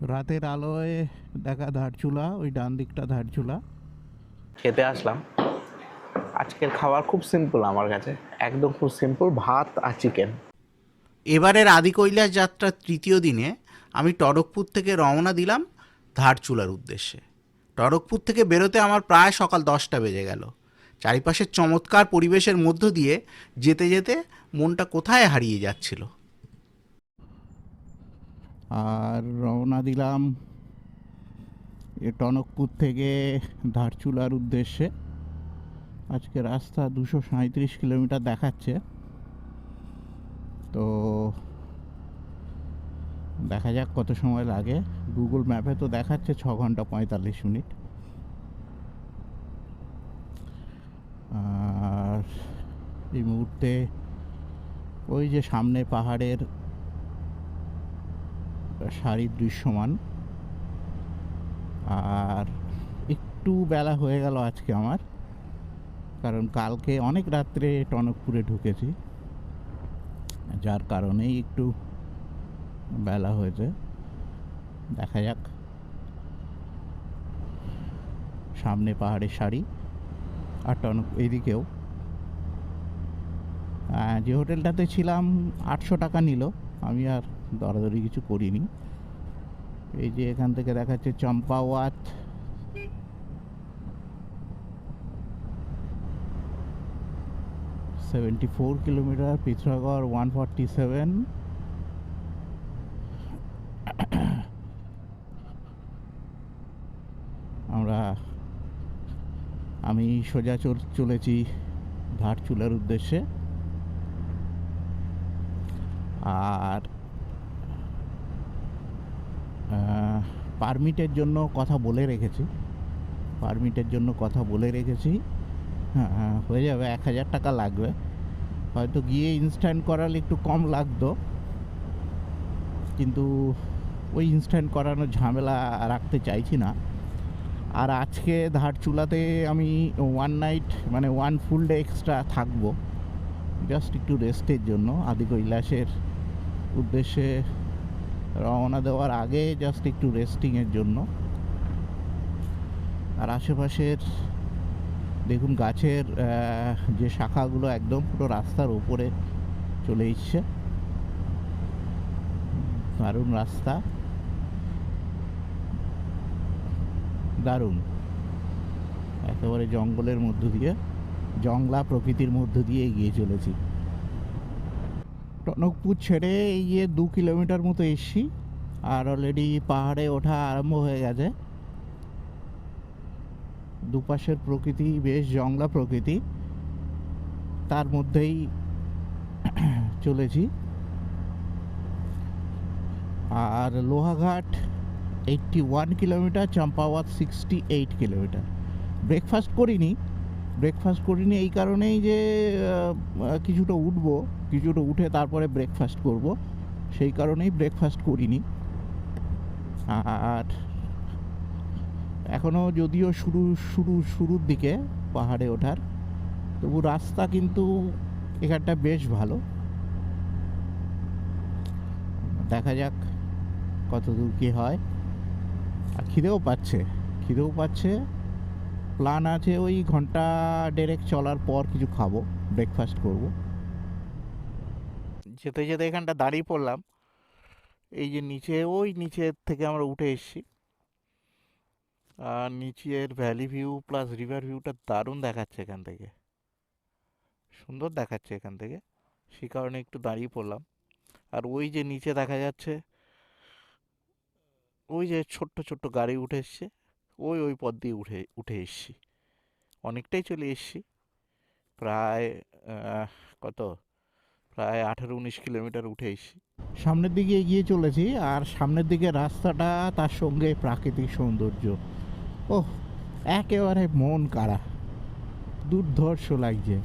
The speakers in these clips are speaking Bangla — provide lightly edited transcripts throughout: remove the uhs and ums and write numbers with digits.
রাতের আলোয় দেখা ধারচুলা, ওই ডান দিকটা ধারচুলা। খেতে আসলাম। আজকের খাবার খুব সিম্পল আমার কাছে, একদম খুব সিম্পল, ভাত আর চিকেন। এবারের আদি কৈলাস যাত্রার তৃতীয় দিনে আমি টরকপুর থেকে রওনা দিলাম ধারচুলার উদ্দেশ্যে। টরকপুর থেকে বেরোতে আমার প্রায় সকাল 10টা বেজে গেল। চারিপাশের চমৎকার পরিবেশের মধ্য দিয়ে যেতে যেতে মনটা কোথায় হারিয়ে যাচ্ছিল। আর রওনা দিলাম টনকপুর থেকে ধারচুলার উদ্দেশ্যে। আজকে রাস্তা 237 কিলোমিটার দেখাচ্ছে, তো দেখা যাক কত সময় লাগে। গুগল ম্যাপে তো দেখাচ্ছে 6 ঘন্টা 45 মিনিট। আর এই মুহূর্তে ওই যে সামনে পাহাড়ের সারি দৃশ্যমান। আর একটু বেলা হয়ে গেল আজকে আমার, কারণ কালকে অনেক রাত্রে টনকপুরে ঢুকেছি, যার কারণেই একটু বেলা হয়েছে। দেখা যাক, সামনে পাহাড়ের সারি আর টনক এইদিকেও। যে হোটেলটাতে ছিলাম 800 টাকা নিল, আমি আর দরাদরি কিছু করিনি। এই যে এখান থেকে দেখাচ্ছে চম্পাওয়াত, 74 কিলোমিটার, পিথরাগড় 147। আমি সোজা চলেছি ধারচুলার উদ্দেশ্যে। আর পারমিটের জন্য কথা বলে রেখেছি, হ্যাঁ হয়ে যাবে। 1000 টাকা লাগবে, হয়তো গিয়ে ইনস্ট্যান্ট করালে একটু কম লাগতো, কিন্তু ওই ইনস্ট্যান্ট করানোর ঝামেলা রাখতে চাইছি না। আর আজকে ধারচুলাতে আমি 1 নাইট মানে 1 ফুল ডে এক্সট্রা থাকবো, জাস্ট একটু রেস্টের জন্য। আদি কৈলাসের উদ্দেশ্যে রওনা দেওয়ার আগে জাস্ট একটু রেস্টিংয়ের জন্য। আর আশেপাশের দেখুন গাছের যে শাখাগুলো একদম পুরো রাস্তার উপরে চলে এসছে। দারুণ রাস্তা, দারুণ, একেবারে জঙ্গলের মধ্য দিয়ে, জংলা প্রকৃতির মধ্য দিয়ে এগিয়ে চলেছি। টনকপুর ছেড়ে এই যে 2 কিলোমিটার মতো এসছি, আর অলরেডি পাহাড়ে ওঠা আরম্ভ হয়ে গেছে। দুপাশের প্রকৃতি বেশ জংলা প্রকৃতি, তার মধ্যেই চলেছি। আর লোহাঘাট 81 কিলোমিটার, চম্পাওয়াত 68 কিলোমিটার। ব্রেকফাস্ট করিনি এই কারণেই যে কিছুটা উঠে তারপরে ব্রেকফাস্ট করব, সেই কারণেই ব্রেকফাস্ট করিনি। আর এখনও যদিও শুরুর দিকে পাহাড়ে ওঠার, তবু রাস্তা কিন্তু এখানটা বেশ ভালো। দেখা যাক কত দূর কী হয়। আর খিদেও পাচ্ছে, প্ল্যান আছে ওই ঘন্টা দেড়েক চলার পর কিছু খাবো, ব্রেকফাস্ট করব। যেতে যেতে এখানটা দাঁড়িয়ে পড়লাম। এই যে নিচের থেকে আমরা উঠে এসেছি, আর নিচের ভ্যালি ভিউ প্লাস রিভার ভিউটা দারুণ দেখাচ্ছে এখান থেকে, সুন্দর দেখাচ্ছে এখান থেকে, সেই কারণে একটু দাঁড়িয়ে পড়লাম। আর ওই যে নিচে দেখা যাচ্ছে ওই যে ছোট্ট ছোট্ট গাড়ি উঠে এসছে, ওই পথ দিয়ে উঠে এসছি, অনেকটাই চলে এসছি। প্রায় কত, প্রায় 18-19 কিলোমিটার উঠে এসছি। সামনের দিকে এগিয়ে চলেছি, আর সামনের দিকে রাস্তাটা, তার সঙ্গে প্রাকৃতিক সৌন্দর্য, ওহ একেবারে মন কাড়া, দুর্ধর্ষ লাগছে।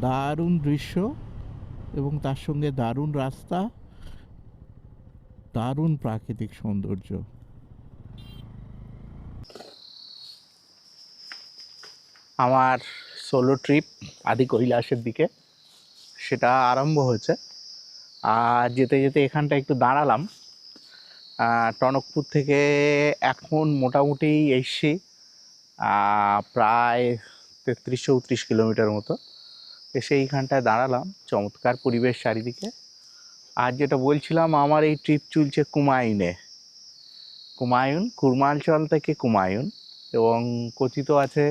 দারুণ দৃশ্য, এবং তার সঙ্গে দারুণ রাস্তা, দারুণ প্রাকৃতিক সৌন্দর্য। আমার সোলো ট্রিপ আদি কৈলাসের দিকে সেটা আরম্ভ হয়েছে। আর যেতে যেতে এখানটা একটু দাঁড়ালাম, টনকপুর থেকে এখন মোটামুটি এসছি প্রায় 33-34 কিলোমিটার মতো। এসে এইখানটায় দাঁড়ালাম, চমৎকার পরিবেশ চারিদিকে। আর যেটা বলছিলাম, আমার এই ট্রিপ চলছে কুমায়ুনে। কুমায়ুন, কুর্মাঞ্চল থেকে কুমায়ুন, এবং কথিত আছে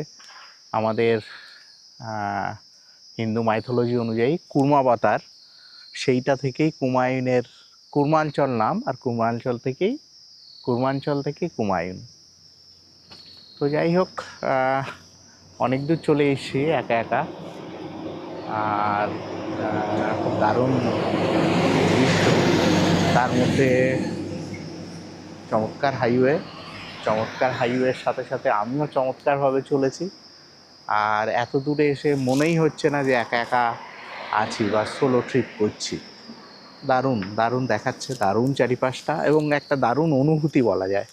আমাদের হিন্দু মাইথোলজি অনুযায়ী কুর্মাবতার, সেইটা থেকেই কুমায়ুনের কুর্মাঞ্চল নাম, আর কুর্মাঞ্চল থেকে কুমায়ুন। তো যাই হোক, অনেক দূর চলে এসেছি একা একা। আর খুব দারুণ দৃশ্য, তার মধ্যে চমৎকার হাইওয়ের সাথে সাথে আমিও চমৎকারভাবে চলেছি। আর এত দূরে এসে মনেই হচ্ছে না যে একা একা আছি বা সোলো ট্রিপ করছি। দারুণ দারুণ দেখাচ্ছে, দারুণ চারিপাশটা, এবং একটা দারুণ অনুভূতি বলা যায়।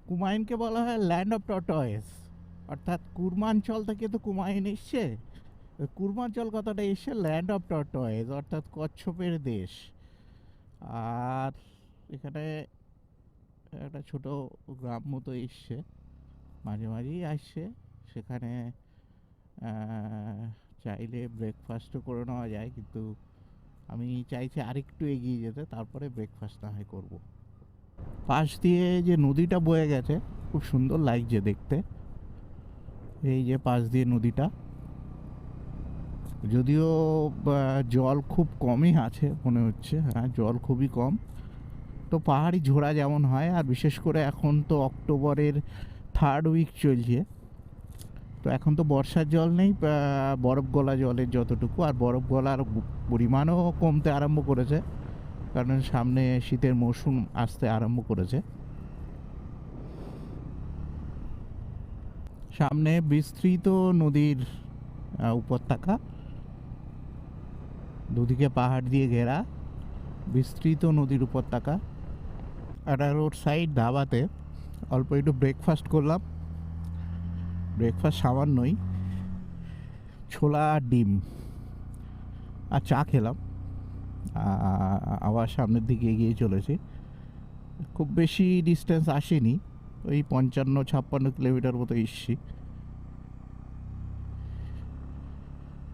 কুমায়ুনকে বলা হয় ল্যান্ড অফ টর্টয়েস, অর্থাৎ কুর্মাঞ্চল থেকে তো কুমায়ুন এসছে, কুর্মাঞ্চল কথাটা এসছে ল্যান্ড অফ টর্টয়েস, অর্থাৎ কচ্ছপের দেশ। আর এখানে একটা ছোট গ্রাম মতো এসছে, মাঝে মাঝেই আসছে। সেখানে চাইলে ব্রেকফাস্টও করে নেওয়া যায়, কিন্তু আমি চাইছি আরেকটু এগিয়ে যেতে, তারপরে ব্রেকফাস্ট না হয় করবো। পাশ দিয়ে যে নদীটা বয়ে গেছে, খুব সুন্দর লাগছে দেখতে। এই যে পাশ দিয়ে নদীটা, যদিও জল খুব কমই আছে মনে হচ্ছে, হ্যাঁ জল খুবই কম। তো পাহাড়ি ঝোড়া যেমন হয়, আর বিশেষ করে এখন তো অক্টোবরের 3rd উইক চলছে, তো এখন তো বর্ষার জল নেই, বরফ গলা জলের যতটুকু, আর বরফ গলার পরিমাণও কমতে আরম্ভ করেছে, কারণ সামনে শীতের মৌসুম আসতে আরম্ভ করেছে। সামনে বিস্তৃত নদীর উপত্যকা, দুদিকে পাহাড় দিয়ে ঘেরা বিস্তৃত নদীর উপত্যকা। একটা রোড সাইড ধাবাতে অল্প একটু ব্রেকফাস্ট করলাম। ব্রেকফাস্ট সামান্যই, ছোলা আর ডিম আর চা খেলাম। আবার সামনের দিকে এগিয়ে চলেছি। খুব বেশি ডিস্টেন্স আসেনি, ওই 55-56 কিলোমিটার মতো এসছি।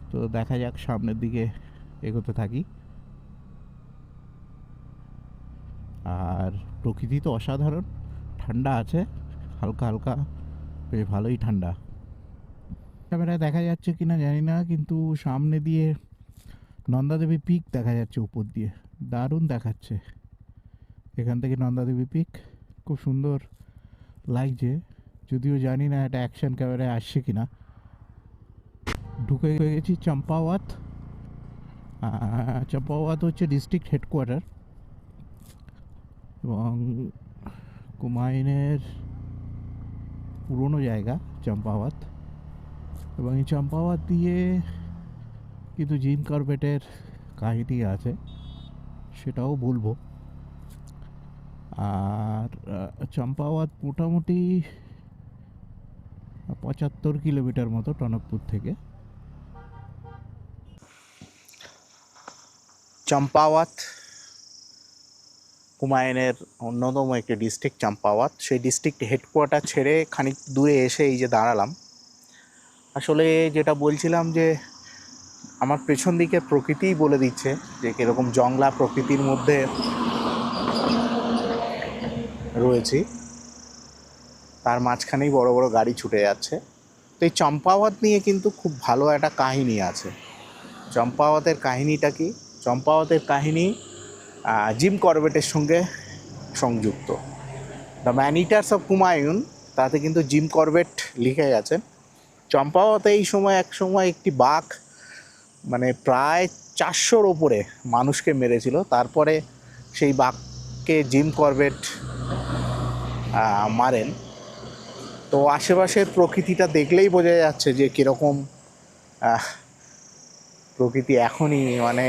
তো দেখা যাক, সামনের দিকে এগোতে থাকি। আর প্রকৃতি তো অসাধারণ, ঠান্ডা আছে, হালকা হালকা, বেশ ভালোই ঠান্ডা। ক্যামেরায় দেখা যাচ্ছে কিনা জানি না, কিন্তু সামনে দিয়ে নন্দাদেবী পিক দেখা যাচ্ছে উপর দিয়ে, দারুণ দেখাচ্ছে। এখান থেকে নন্দাদেবী পিক খুব সুন্দর লাগছে, যদিও জানি না এটা অ্যাকশন ক্যামেরায় আসছে কিনা। ঢুকে গেছি চম্পাওয়াত। চম্পাওয়াত হচ্ছে ডিস্ট্রিক্ট হেডকোয়ার্টার, এবং কুমায়ুনের পুরনো জায়গা চম্পাওয়াত। এবং এই চম্পাওয়াত দিয়ে কিন্তু জিম কর্বেটের কাহিনী আছে, সেটাও বলবো। আর চম্পাওয়াত মোটামুটি 75 কিলোমিটার মতো টনকপুর থেকে। চম্পাওয়াত কুমায়ুনের অন্যতম একটি ডিস্ট্রিক্ট চম্পাওয়াত। সেই ডিস্ট্রিক্ট হেডকোয়ার্টার ছেড়ে খানিক দূরে এসে এই যে দাঁড়ালাম। আসলে যেটা বলছিলাম, যে আমার পেছন দিকের প্রকৃতিই বলে দিচ্ছে যে কীরকম জংলা প্রকৃতির মধ্যে রয়েছি, তার মাঝখানেই বড় বড় গাড়ি ছুটে যাচ্ছে। তো এই চম্পাওয়াত নিয়ে কিন্তু খুব ভালো একটা কাহিনী আছে। চম্পাওয়াতের কাহিনীটা কি? চম্পাওয়াতের কাহিনী জিম কর্বেটের সঙ্গে সংযুক্ত। The man Eaters of Kumaon, তাতে কিন্তু জিম কর্বেট লিখে গেছেন। চম্পাওয়াতে এই সময় এক সময় একটি বাঘ, মানে প্রায় 400-র ওপরে মানুষকে মেরেছিল। তারপরে সেই বাঘকে জিম কর্বেট মারেন। তো আশেপাশের প্রকৃতিটা দেখলেই বোঝা যাচ্ছে যে কীরকম প্রকৃতি এখনই। মানে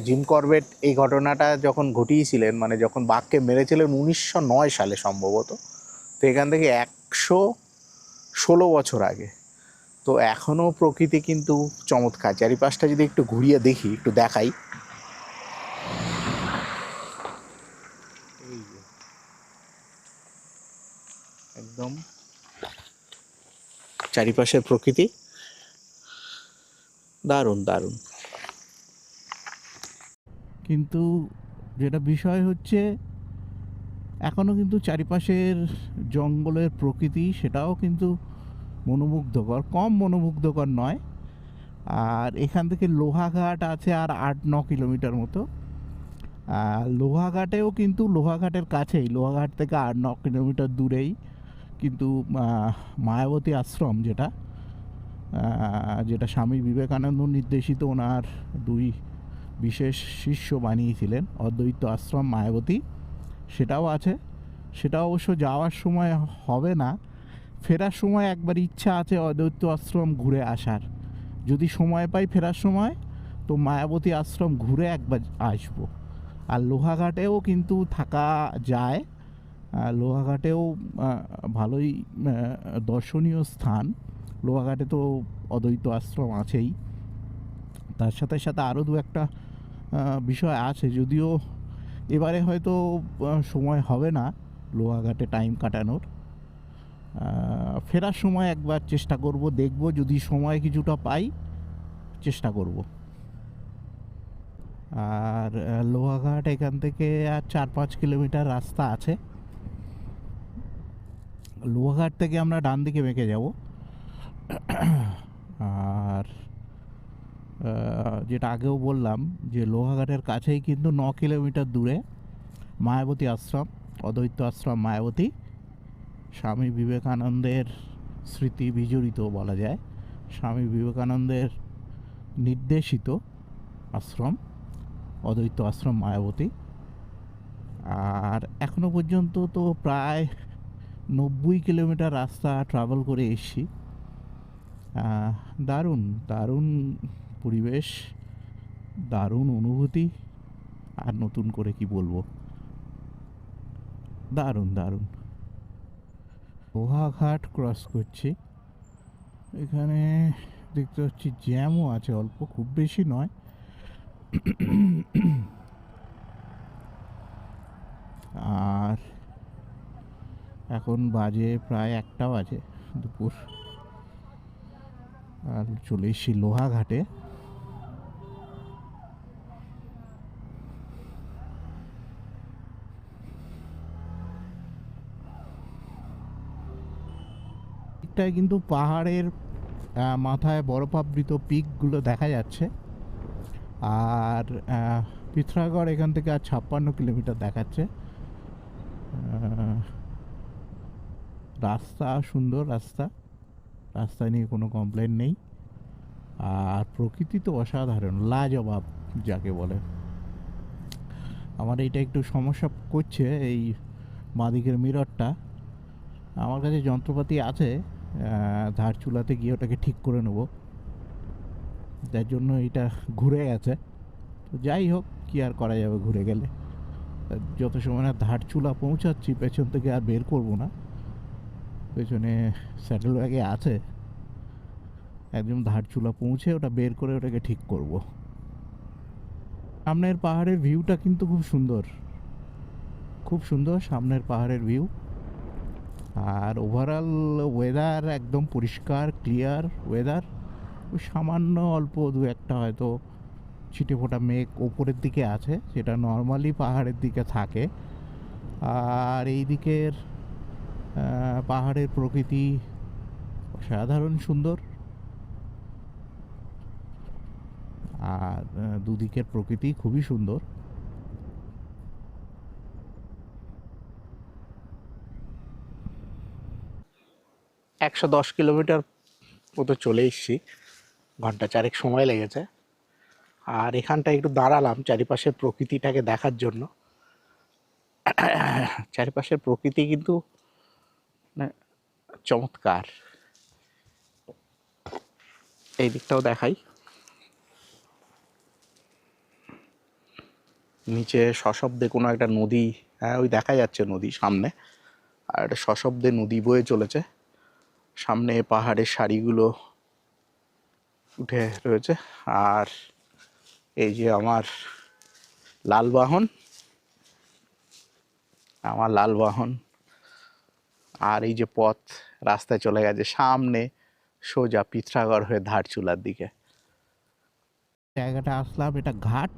জিম কর্বেট এই ঘটনাটা যখন ঘটিয়েছিলেন, মানে যখন বাঘকে মেরেছিলেন 1909 সালে সম্ভবত, তো এখান থেকে 116 বছর আগে। তো এখনও প্রকৃতি কিন্তু চমৎকার। চারিপাশটা যদি একটু ঘুরিয়ে দেখি, একটু দেখাই। একদম চারিপাশের প্রকৃতি দারুণ দারুণ। কিন্তু যেটা বিষয় হচ্ছে এখনও কিন্তু চারিপাশের জঙ্গলের প্রকৃতি সেটাও কিন্তু মনোমুগ্ধকর, কম মনোমুগ্ধকর নয়। আর এখান থেকে লোহাঘাট আছে আর 8-9 কিলোমিটার মতো। আর লোহাঘাটেও কিন্তু লোহাঘাটের কাছেই, লোহাঘাট থেকে 8-9 কিলোমিটার দূরেই কিন্তু মায়াবতী আশ্রম, যেটা স্বামী বিবেকানন্দ নির্দেশিত ওনার 2 বিশেষ শিষ্য বানিয়েছিলেন, অদ্বৈত আশ্রম মায়াবতী, সেটাও আছে। সেটা অবশ্য যাওয়ার সময় হবে না, ফেরার সময় একবার ইচ্ছা আছে অদ্বৈত আশ্রম ঘুরে আসার। যদি সময় পাই ফেরার সময়, তো মায়াবতী আশ্রম ঘুরে একবার আসবো। আর লোহাঘাটেও কিন্তু থাকা যায়, লোহাঘাটেও ভালোই দর্শনীয় স্থান। লোহাঘাটে তো অদ্বৈত আশ্রম আছেই, তার সাথে সাথে আরও 2-1টা বিষয় আছে, যদিও এবারে হয়তো সময় হবে না লোহাঘাটে টাইম কাটানোর। ফেরার সময় একবার চেষ্টা করব, দেখব যদি সময় কিছুটা পাই চেষ্টা করব। আর লোহাঘাট এখান থেকে আর 4-5 কিলোমিটার রাস্তা আছে। লোহাঘাট থেকে আমরা ডান দিকে বেঁকে যাব। আর যেটা আগেও বললাম যে লোহাঘাটের কাছেই কিন্তু 9 কিলোমিটার দূরে মায়াবতী আশ্রম, অদ্বৈত আশ্রম মায়াবতী, স্বামী বিবেকানন্দের স্মৃতি বিজড়িত বলা যায়, স্বামী বিবেকানন্দের নির্দেশিত আশ্রম অদ্বৈত আশ্রম মায়াবতী। আর এখনো পর্যন্ত তো প্রায় 90 কিলোমিটার রাস্তা ট্রাভেল করে এসেছি। দারুণ দারুণ পরিবেশ, দারুণ অনুভূতি, আর নতুন করে কি বলবো, দারুণ দারুণ। লোহাঘাট ক্রস করছি, এখানে দেখতে পাচ্ছি জ্যামও আছে অল্প, খুব বেশি নয়। আর এখন বাজে প্রায় 1টা বাজে দুপুর, আর চলে এসেছি লোহাঘাটে। দিকটায় কিন্তু পাহাড়ের মাথায় বরফাবৃত পিকগুলো দেখা যাচ্ছে। আর পিথরাগড় এখান থেকে আর 56 কিলোমিটার দেখাচ্ছে। রাস্তা সুন্দর, রাস্তা নিয়ে কোনো কমপ্লেন নেই। আর প্রকৃতি তো অসাধারণ, লাজবাব যাকে বলে। আমার এইটা একটু সমস্যা করছে, এই বাঁদিকের মিররটা। আমার কাছে যন্ত্রপাতি আছে, ধার চুলাতে গিয়ে ওটাকে ঠিক করে নেব, যার জন্য এটা ঘুরে গেছে। তো যাই হোক, কি আর করা যাবে, ঘুরে গেলে। যত সময় না ধার চুলা পৌঁছাচ্ছি পেছন থেকে আর বের করব না, পেছনে স্যাডেল ব্যাগে আছে, একদম ধার চুলা পৌঁছে ওটা বের করে ওটাকে ঠিক করব। সামনের পাহাড়ের ভিউটা কিন্তু খুব সুন্দর, খুব সুন্দর সামনের পাহাড়ের ভিউ। আর ওভারঅল ওয়েদার একদম পরিষ্কার ক্লিয়ার ওয়েদার। ওই সামান্য অল্প 2-1টা হয়তো ছিটে ফোটা মেঘ ওপরের দিকে আছে, সেটা নর্মালি পাহাড়ের দিকে থাকে। আর এই দিকের পাহাড়ের প্রকৃতি অসাধারণ সুন্দর। আর দুদিকের প্রকৃতি খুবই সুন্দর। 110 কিলোমিটার মতো চলে এসেছি, 1 ঘন্টা 4 সময় লেগেছে। আর এখানটায় একটু দাঁড়ালাম চারিপাশের প্রকৃতিটাকে দেখার জন্য। চারিপাশের প্রকৃতি কিন্তু চমৎকার। এই দিকটাও দেখাই, নিচে সশব্দে কোনো একটা নদী, হ্যাঁ ওই দেখা যাচ্ছে নদী সামনে, আর একটা সশব্দে নদী বয়ে চলেছে। সামনে পাহাড়ের সারিগুলো উঠে রয়েছে। আর এই যে আমার লাল বাহন, আর এই যে পথ রাস্তায় চলে গেছে সামনে সোজা পিথরাগড় হয়ে ধারচুলার দিকে। জায়গাটা আসলাম, এটা ঘাট।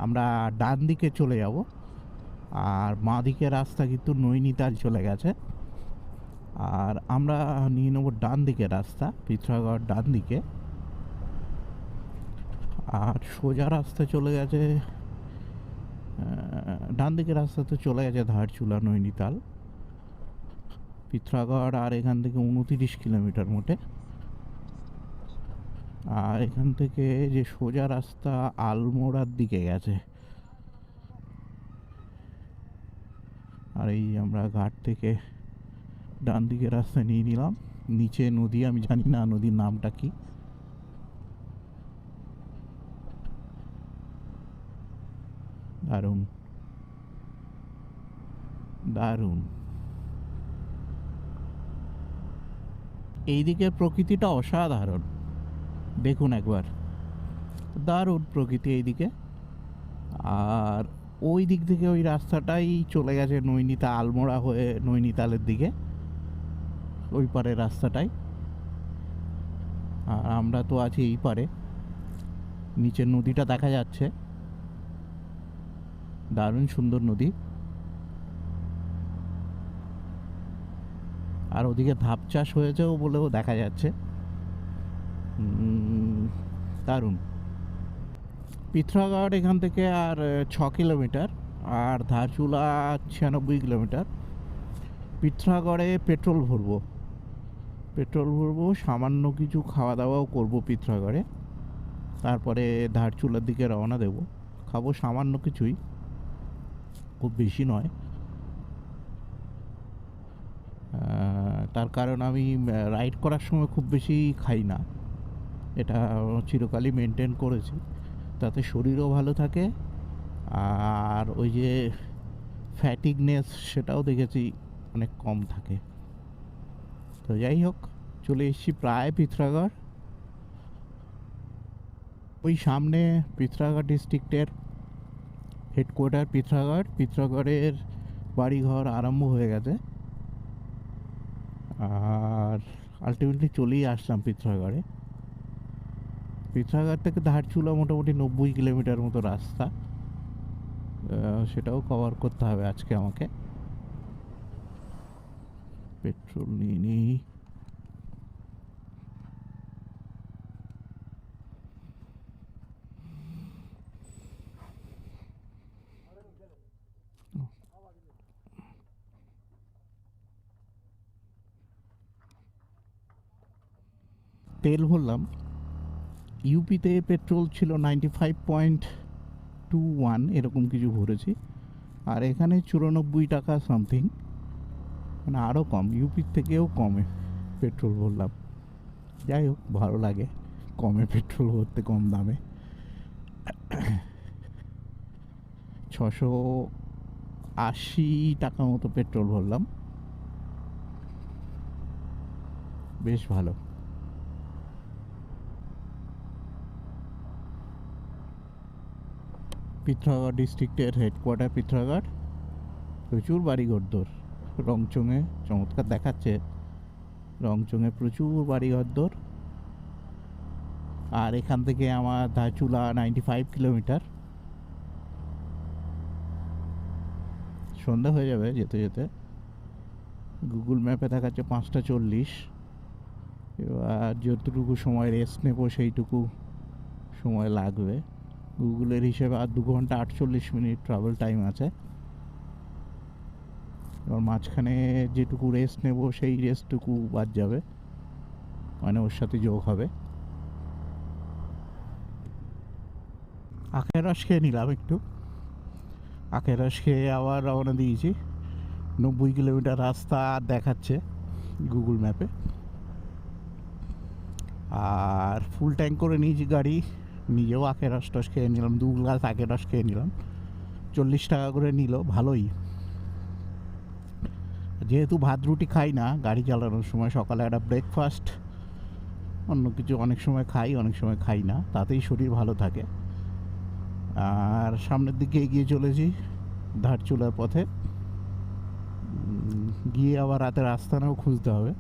আমরা ডান দিকে চলে যাব, আর বাঁ দিকে রাস্তা কিন্তু নৈনিতাল চলে গেছে। আর আমরা নিয়ে নেবো ডান দিকে রাস্তা, পিথরাগড় ডান দিকে। আর সোজা রাস্তা চলে গেছে, ডান দিকে রাস্তা তো চলে গেছে ধারচুলা নৈনিতাল পিথরাগড়। আর এখান থেকে 29 কিলোমিটার মোটে। আর এখান থেকে যে সোজা রাস্তা আলমোড়ার দিকে গেছে। আর এই আমরা ঘাট থেকে ডান দিকে রাস্তা নিয়ে নিলাম। নিচে নদী, আমি জানি না নদীর নামটা কি। দারুণ দারুণ। এইদিকে প্রকৃতিটা অসাধারণ, দেখুন একবার, দারুণ প্রকৃতি এইদিকে। আর ওই দিক থেকে ওই রাস্তাটাই চলে গেছে নৈনিতাল, আলমোড়া হয়ে নৈনিতালের দিকে, ওই পারে রাস্তাটাই। আর আমরা তো আছি এই পারে, নিচের নদীটা দেখা যাচ্ছে, দারুণ সুন্দর নদী। আর ওদিকে ধাপ চাষ হয়েছেও বলেও দেখা যাচ্ছে, দারুণ। পিথরাগড় এখান থেকে আর 6 কিলোমিটার, আর ধারচুলা 96 কিলোমিটার। পিথরাগড়ে পেট্রোল ভরবো, সামান্য কিছু খাওয়া দাওয়াও করব পিথরাগড়ে, তারপরে ধারচুলার দিকে রওনা দেব। খাবো সামান্য কিছুই, খুব বেশি নয়। তার কারণ আমি রাইড করার সময় খুব বেশি খাই না, এটা চিরকালই মেনটেন করেছি, তাতে শরীরও ভালো থাকে। আর ওই যে ফ্যাটিকনেস, সেটাও দেখেছি অনেক কম থাকে। তো যাই হোক, চলে এসেছি প্রায় পিথরাগড়। ওই সামনে পিথরাগড় ডিস্ট্রিক্টের হেডকোয়ার্টার পিথরাগড়ের বাড়িঘর আরম্ভ হয়ে গেছে। আর আলটিমেটলি চলেই আসলাম পিথরাগড়ে। পিথরাগড় থেকে ধারচুলা মোটামুটি 90 কিলোমিটার মতো রাস্তা, সেটাও কভার করতে হবে আজকে আমাকে। পেট্রোল নিয়ে নিই। তেল ভরলাম। ইউপিতে পেট্রোল ছিল 95.21 এরকম কিছু ভরেছি, আর এখানে 94 টাকা সামথিং, মানে আরও কম, ইউপির থেকেও কমে পেট্রোল ভরলাম। যাই হোক, ভালো লাগে কমে পেট্রোল ভরতে, কম দামে। 680 টাকা মতো পেট্রোল ভরলাম, বেশ ভালো। পিথরাগড় ডিস্ট্রিক্টের হেডকোয়ার্টার পিথরাগড়, প্রচুর বাড়িঘরদোর। রংচঙে চমৎকার দেখাচ্ছে, রংচঙে প্রচুর বাড়িঘরদোর। আর এখান থেকে আমার ধারচুলা 95 কিলোমিটার। সন্ধ্যা হয়ে যাবে যেতে যেতে, গুগল ম্যাপে দেখাচ্ছে 5:40। এবার যতটুকু সময় রেস্ট নেবো সেইটুকু সময় লাগবে। গুগলের হিসেবে আর 2 ঘন্টা 48 মিনিট ট্রাভেল টাইম আছে। এবার মাঝখানে যেটুকু রেস্ট নেব সেই রেস্টটুকু বাদ যাবে, মানে ওর সাথে যোগ হবে। আখের রস খেয়ে নিলাম একটু, আখের রস খেয়ে আবার রওনা দিয়েছি। 90 কিলোমিটার রাস্তা দেখাচ্ছে গুগল ম্যাপে। আর ফুল ট্যাঙ্ক করে নিয়েছি গাড়ি, নিজেও আখের রস টস খেয়ে নিলাম, 2 গ্লাস আখের রস খেয়ে নিলাম। 40 টাকা করে নিল, ভালোই। যেহেতু ভাত রুটি খাই না গাড়ি চালানোর সময়, সকালে একটা ব্রেকফাস্ট, অন্য কিছু অনেক সময় খাই, অনেক সময় খাই না, তাতেই শরীর ভালো থাকে। আর সামনের দিকে এগিয়ে চলেছি ধারচুলার পথে। গিয়ে আবার রাতের আস্তানাও খুঁজতে হবে,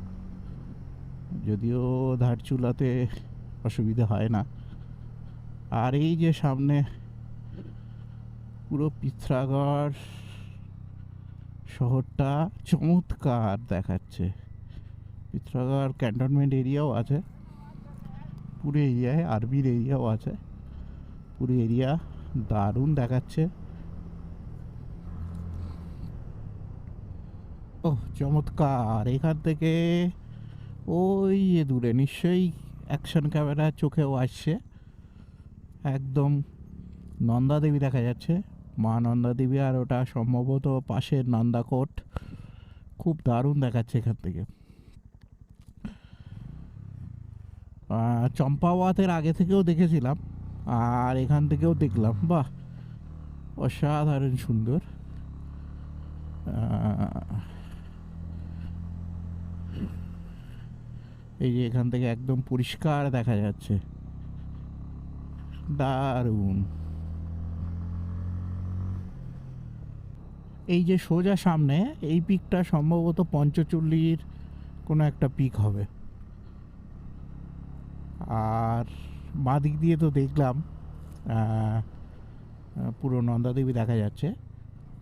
যদিও ধারচুলাতে অসুবিধা হয় না। আর এই যে সামনে পুরো পিথরাগড় শহরটা চমৎকার দেখাচ্ছে। পিথরাগড় ক্যান্টনমেন্ট এরিয়াও আছে, পুরো এরিয়ায় আর্মির এরিয়াও আছে, পুরো এরিয়া দারুণ দেখাচ্ছে। ও চমৎকার! এখান থেকে ওই যে দূরে নিশ্চয়ই অ্যাকশন ক্যামেরা চোখেও আসছে, একদম নন্দা দেবী দেখা যাচ্ছে, মা নন্দা দেবী, আর ওটা সম্ভবত পাশের নন্দাকোট। খুব দারুণ দেখাচ্ছে এখান থেকে। চম্পাওয়াতের আগে থেকেও দেখেছিলাম, আর এখান থেকেও দেখলাম, বাহ অসাধারণ সুন্দর। এই যে এখান থেকে একদম পরিষ্কার দেখা যাচ্ছে, দারুণ। এই যে সোজা সামনে এই পিকটা সম্ভবত পঞ্চচল্লির কোনো একটা পিক হবে। আর বাঁ দিক দিয়ে তো দেখলাম পুরো নন্দাদেবী দেখা যাচ্ছে,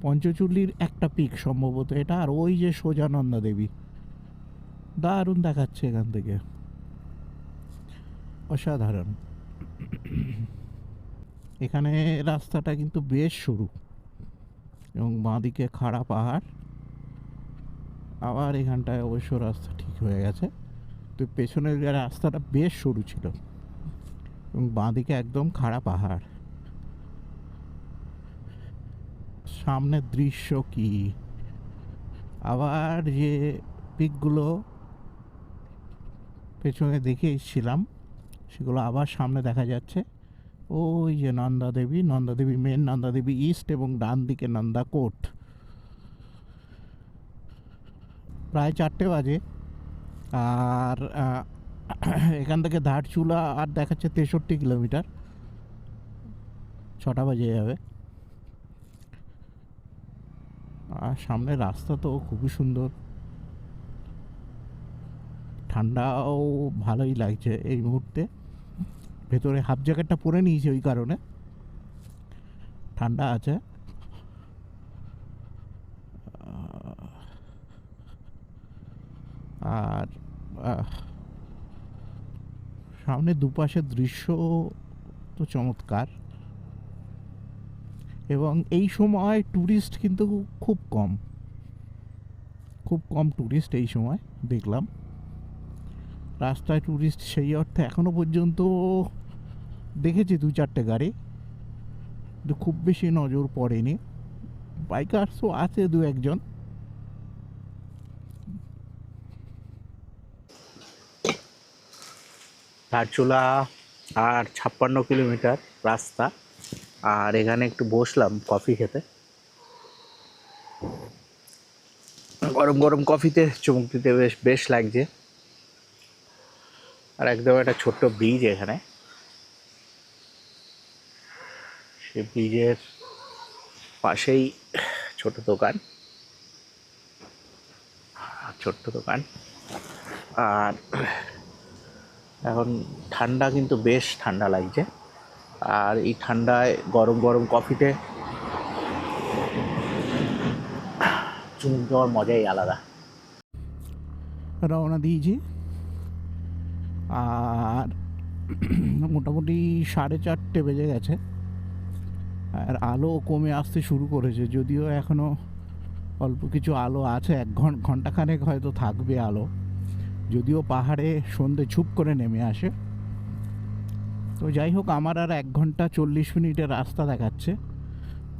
পঞ্চচল্লির একটা পিক সম্ভবত এটা, আর ওই যে সোজা নন্দাদেবী, দারুণ দেখাচ্ছে এখান থেকে, অসাধারণ। এখানে রাস্তাটা কিন্তু বেশ সরু এবং বাঁদিকে খাড়া পাহাড়। আবার এখানটায় অবশ্য রাস্তা ঠিক হয়ে গেছে, তো পেছনের রাস্তাটা বেশ সরু ছিল এবং বাঁদিকে একদম খাড়া পাহাড়। সামনের দৃশ্য কি! আবার যে পিকগুলো পেছনে দেখে এসেছিলাম সেগুলো আবার সামনে দেখা যাচ্ছে। ওই যে নন্দাদেবী, নন্দাদেবী মেন, নন্দাদেবী ইস্ট এবং ডান দিকে নন্দাকোট। প্রায় 4টে বাজে, আর এখান থেকে ধারচুলা আর দেখাচ্ছে 63 কিলোমিটার, 6টা বাজে যাবে। আর সামনের রাস্তা তো খুবই সুন্দর, ঠান্ডাও ভালোই লাগছে এই মুহূর্তে। ভেতরে হাফ জ্যাকেটটা পরে নিয়েছি, ওই কারণে ঠান্ডা আছে। আর সামনে দুপাশের দৃশ্য তো চমৎকার, এবং এই সময় ট্যুরিস্ট কিন্তু খুব কম, খুব কম ট্যুরিস্ট এই সময় দেখলাম। রাস্তায় ট্যুরিস্ট সেই অর্থে এখনো পর্যন্ত দেখেছি 2-4টে গাড়ি, কিন্তু খুব বেশি নজর পড়েনি। বাইকার্সও আছে 2-1জন। ধারচুলা আর 56 কিলোমিটার রাস্তা, আর এখানে একটু বসলাম কফি খেতে। গরম গরম কফিতে চুমুক দিতে বেশ বেশ লাগছে। আর একদম একটা ছোট্ট ব্রিজ এখানে, সেই ব্রিজের পাশেই ছোট দোকান, আর এখন ঠান্ডা কিন্তু বেশ ঠান্ডা লাগছে, আর এই ঠান্ডায় গরম গরম কফিতে চুমুক দেওয়ার মজাই আলাদা। রওনা দিয়েছি, আর মোটামুটি 4:30 বেজে গেছে, আর আলো কমে আসতে শুরু করেছে, যদিও এখনও অল্প কিছু আলো আছে, 1 ঘন্টাখানেক হয়তো থাকবে আলো, যদিও পাহাড়ে সন্ধে ঝুপ করে নেমে আসে। তো যাই হোক, আমার আর 1 ঘন্টা 40 মিনিটের রাস্তা দেখাচ্ছে,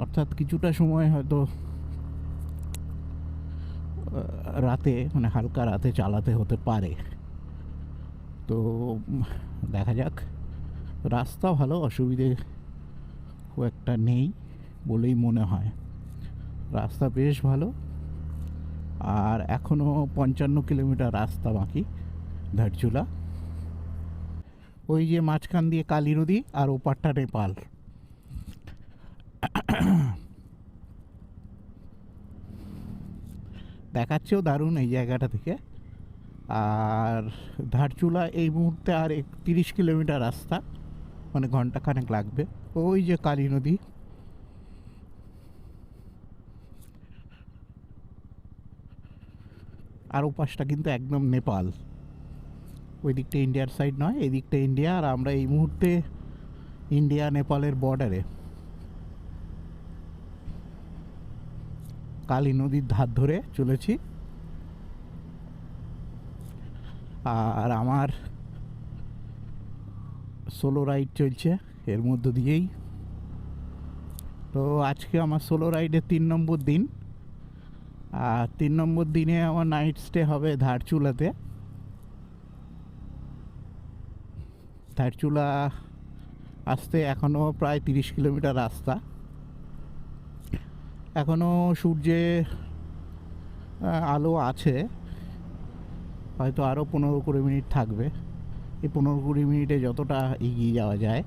অর্থাৎ কিছুটা সময় হয়তো রাতে, মানে হালকা রাতে চালাতে হতে পারে। তো দেখা যাক। রাস্তা ভালো, অসুবিধে খুব একটা নেই বলেই মনে হয়, রাস্তা বেশ ভালো। আর এখনও 55 কিলোমিটার রাস্তা বাকি ধারচুলা। ওই যে মাঝখান দিয়ে কালী নদী, আর ওপারটা নেপাল। দেখাচ্ছেও দারুণ এই জায়গাটা থেকে। আর ধারচুলা এই মুহূর্তে আর 30 কিলোমিটার রাস্তা, মানে ঘন্টাখানেক লাগবে। ওই যে কালী নদী, আর ওপাশটা কিন্তু একদম নেপাল। ওই দিকটা ইন্ডিয়ার সাইড নয়, এই দিকটা ইন্ডিয়া, আর আমরা এই মুহূর্তে ইন্ডিয়া নেপালের বর্ডারে কালী নদীর ধার ধরে চলেছি। আর আমার সোলো রাইড চলছে এর মধ্য দিয়েই। তো আজকে আমার সোলো রাইডের 3 নম্বর দিন। আর 3 নম্বর দিনে আমার নাইট স্টে হবে ধারচুলাতে। ধারচুলা আসতে এখনও প্রায় 30 কিলোমিটার রাস্তা। এখনও সূর্যে আলো আছে, হয়তো আরও 15-20 মিনিট থাকবে। এই 15-20 মিনিটে যতটা এগিয়ে যাওয়া যায়,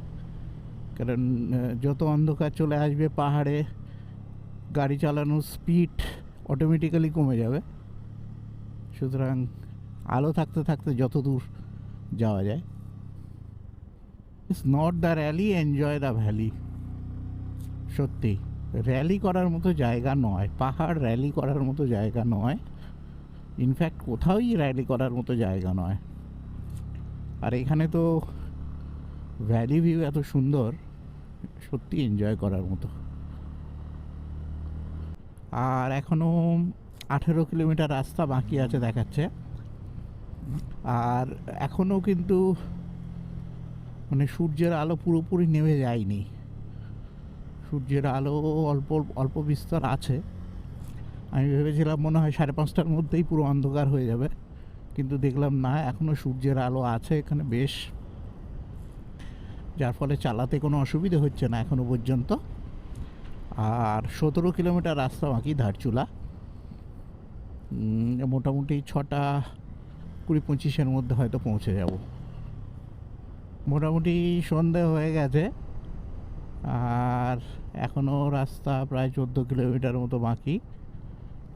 কারণ যত অন্ধকার চলে আসবে পাহাড়ে গাড়ি চালানোর স্পিড অটোমেটিক্যালি কমে যাবে। সুতরাং আলো থাকতে থাকতে যত দূর যাওয়া যায়। It's not the rally, enjoy the valley. সত্যি র্যালি করার মতো জায়গা নয়, পাহাড় র্যালি করার মতো জায়গা নয়, ইনফ্যাক্ট কোথাওই র্যালি করার মতো জায়গা নয়। আর এখানে তো ভ্যালি ভিউ এত সুন্দর, সত্যি এনজয় করার মতো। আর এখনও 18 কিলোমিটার রাস্তা বাকি আছে দেখাচ্ছে। আর এখনও কিন্তু মানে সূর্যের আলো পুরোপুরি নেমে যায়নি, সূর্যের আলো অল্প অল্প বিস্তর আছে। আমি ভেবেছিলাম মনে হয় 5:30টার মধ্যেই পুরো অন্ধকার হয়ে যাবে, কিন্তু দেখলাম না, এখনও সূর্যের আলো আছে এখানে বেশ, যার ফলে চালাতে কোনো অসুবিধে হচ্ছে না এখনও পর্যন্ত। আর 17 কিলোমিটার রাস্তা বাকি ধারচুলা। মোটামুটি 6:20-25-এর মধ্যে হয়তো পৌঁছে যাব। মোটামুটি সন্ধে হয়ে গেছে, আর এখনও রাস্তা প্রায় 14 কিলোমিটার মতো বাকি।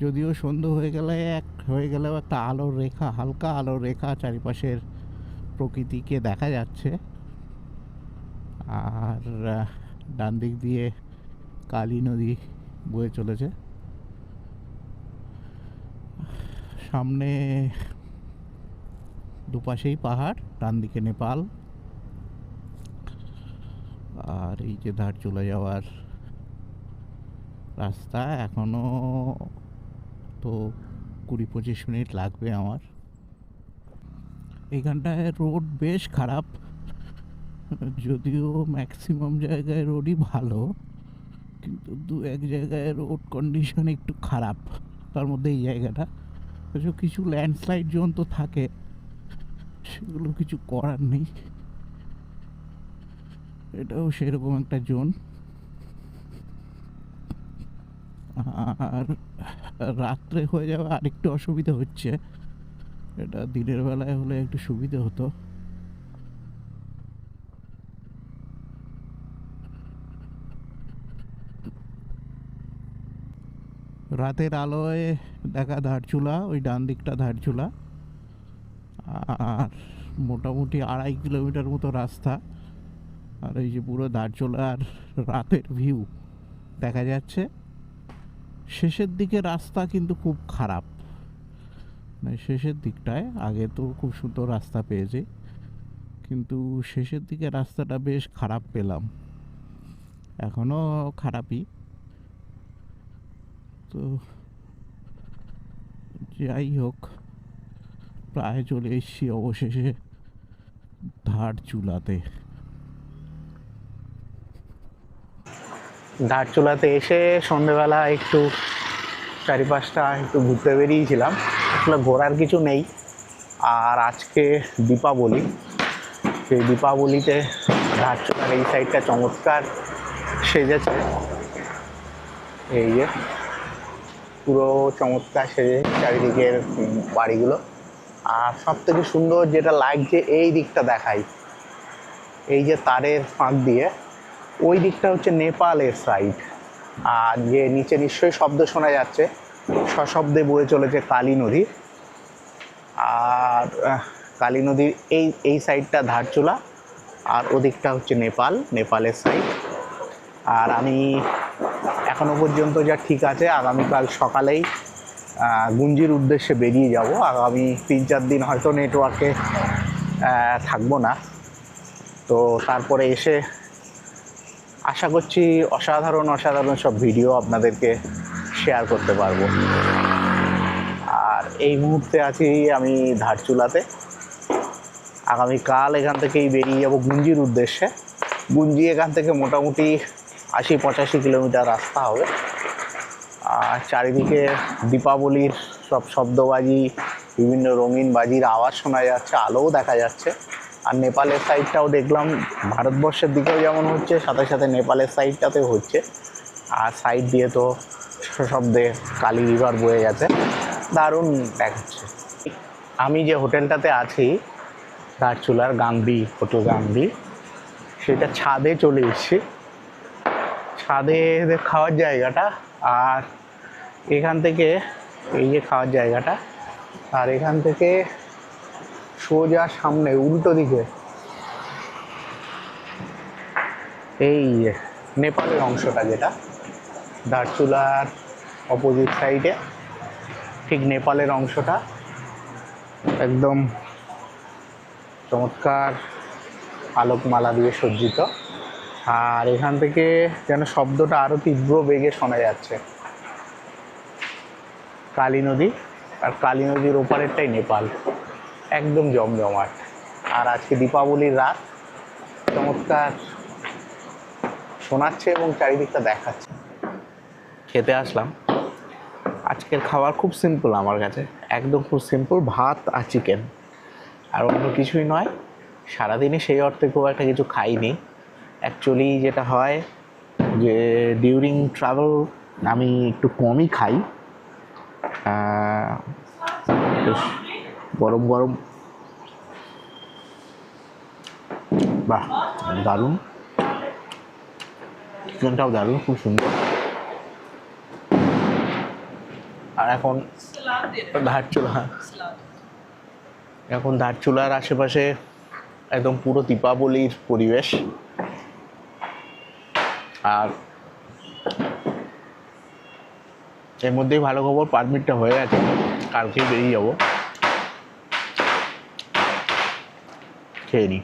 যদিও সন্ধে হয়ে গেলেও একটা আলোর রেখা, হালকা আলোর রেখা চারিপাশের প্রকৃতিকে দেখা যাচ্ছে। আর ডান দিক দিয়ে কালী নদী বয়ে চলেছে। সামনে দুপাশেই পাহাড়, ডান দিকে নেপাল, আর এই যে ধারচুলা যাওয়ার রাস্তা। এখনও তো 20-25 মিনিট লাগবে আমার। এইখানটায় রোড বেশ খারাপ, যদিও ম্যাক্সিমাম জায়গায় রোডই ভালো, কিন্তু 2-1 জায়গায় রোড কন্ডিশন একটু খারাপ। তার মধ্যে এই জায়গাটা কিছু ল্যান্ডস্লাইড জোন তো থাকে, সেগুলো কিছু করার নেই। এটাও সেরকম একটা জোন। আর রাত্রে হয়ে যাওয়া আরেকটু অসুবিধা হচ্ছে, এটা দিনের বেলায় হলে একটু সুবিধে হতো। রাতের আলোয় দেখা ধারচুলা, ওই ডান দিকটা ধারচুলা। আর মোটামুটি 2.5 কিলোমিটার মতো রাস্তা। আর এই যে পুরো ধারচুলার রাতের ভিউ দেখা যাচ্ছে। শেষের দিকে রাস্তা কিন্তু খুব খারাপ, মানে শেষের দিকটায়, আগে তো খুব সুন্দর রাস্তা পেয়েছি, কিন্তু শেষের দিকে রাস্তাটা বেশ খারাপ পেলাম, এখনও খারাপই। তো যাই হোক, প্রায় চলে এসেছি অবশেষে ধারচুলাতে। ধারচুলাতে এসে সন্ধেবেলা একটু চারিপাশটা একটু ঘুরতে বেরিয়েছিলাম। আসলে ঘোরার কিছু নেই, আর আজকে দীপাবলি, সেই দীপাবলিতে ধারচুলার এই সাইডটা চমৎকার সেজেছে। এই যে পুরো চমৎকার সেজে চারিদিকের বাড়িগুলো। আর সব থেকে সুন্দর যেটা লাগছে, এই দিকটা দেখাই, এই যে তারের ফাঁক দিয়ে, ওই দিকটা হচ্ছে নেপালের সাইড। আর যে নিচে নিশ্চয়ই শব্দ শোনা যাচ্ছে, সশব্দে বয়ে চলেছে কালী নদী। আর কালী নদীর এই সাইডটা ধারচুলা, আর ওদিকটা হচ্ছে নেপালের সাইড। আর আমি এখনো পর্যন্ত যা ঠিক আছে, আগামীকাল সকালেই গুঞ্জির উদ্দেশ্যে বেরিয়ে যাব। আগামী 3-4 দিন হয়তো নেটওয়ার্কে থাকবো না, তো তারপরে এসে আশা করছি অসাধারণ সব ভিডিও আপনাদেরকে শেয়ার করতে পারবো। আর এই মুহূর্তে আছি আমি ধারচুলাতে। আগামীকাল এখান থেকেই বেরিয়ে যাব গুঞ্জির উদ্দেশ্যে। গুঞ্জি এখান থেকে মোটামুটি 80-85 কিলোমিটার রাস্তা হবে। আর চারিদিকে দীপাবলির সব শব্দবাজি, বিভিন্ন রঙিন বাজির আওয়াজ শোনা যাচ্ছে, আলোও দেখা যাচ্ছে। আর নেপালের সাইডটাও দেখলাম, ভারতবর্ষের দিকেও যেমন হচ্ছে, সাথে সাথে নেপালের সাইডটাতেও হচ্ছে। আর সাইড দিয়ে তো সশব্দে কালী রিভার বয়ে গেছে, দারুণ দেখাচ্ছে। আমি যে হোটেলটাতে আছি, ধারচুলার গাংবি হোটেল গাংবি, সেটা ছাদে চলে এসেছি। ছাদে খাওয়ার জায়গাটা, আর এখান থেকে এই যে খাওয়ার জায়গাটা, আর এখান থেকে সোজা সামনে উল্টো দিকে এই নেপালের অংশটা, যেটা ধারচুলার অপোজিট সাইডে ঠিক নেপালের অংশটা একদম চমৎকার আলোকমালা দিয়ে সজ্জিত। আর এখান থেকে যেন শব্দটা আরও তীব্র বেগে শোনা যাচ্ছে। কালী নদী, আর কালী নদীর ওপারেরটাই নেপাল, একদম জমজমাট। আর আজকে দীপাবলির রাত, চমৎকার শোনাচ্ছে এবং চারিদিকটা দেখাচ্ছে। খেতে আসলাম। আজকের খাবার খুব সিম্পল আমার কাছে, একদম খুব সিম্পল, ভাত আর চিকেন, আর অন্য কিছুই নয়। সারাদিনে সেই অর্থে খুব একটা কিছু খাইনি। অ্যাকচুয়ালি যেটা হয় যে ডিউরিং ট্রাভেল আমি একটু কমই খাই। বেশ গরম গরম, বাহ দারুণ, চিকেনটাও দারুণ, খুব সুন্দর। আর এখন ধারচুলার আশেপাশে একদম পুরো দীপাবলির পরিবেশ। আর এর মধ্যেই ভালো খবর, পারমিটটা হয়ে গেছে, কালকেই বেরিয়ে যাবো। খেয়ে নিই।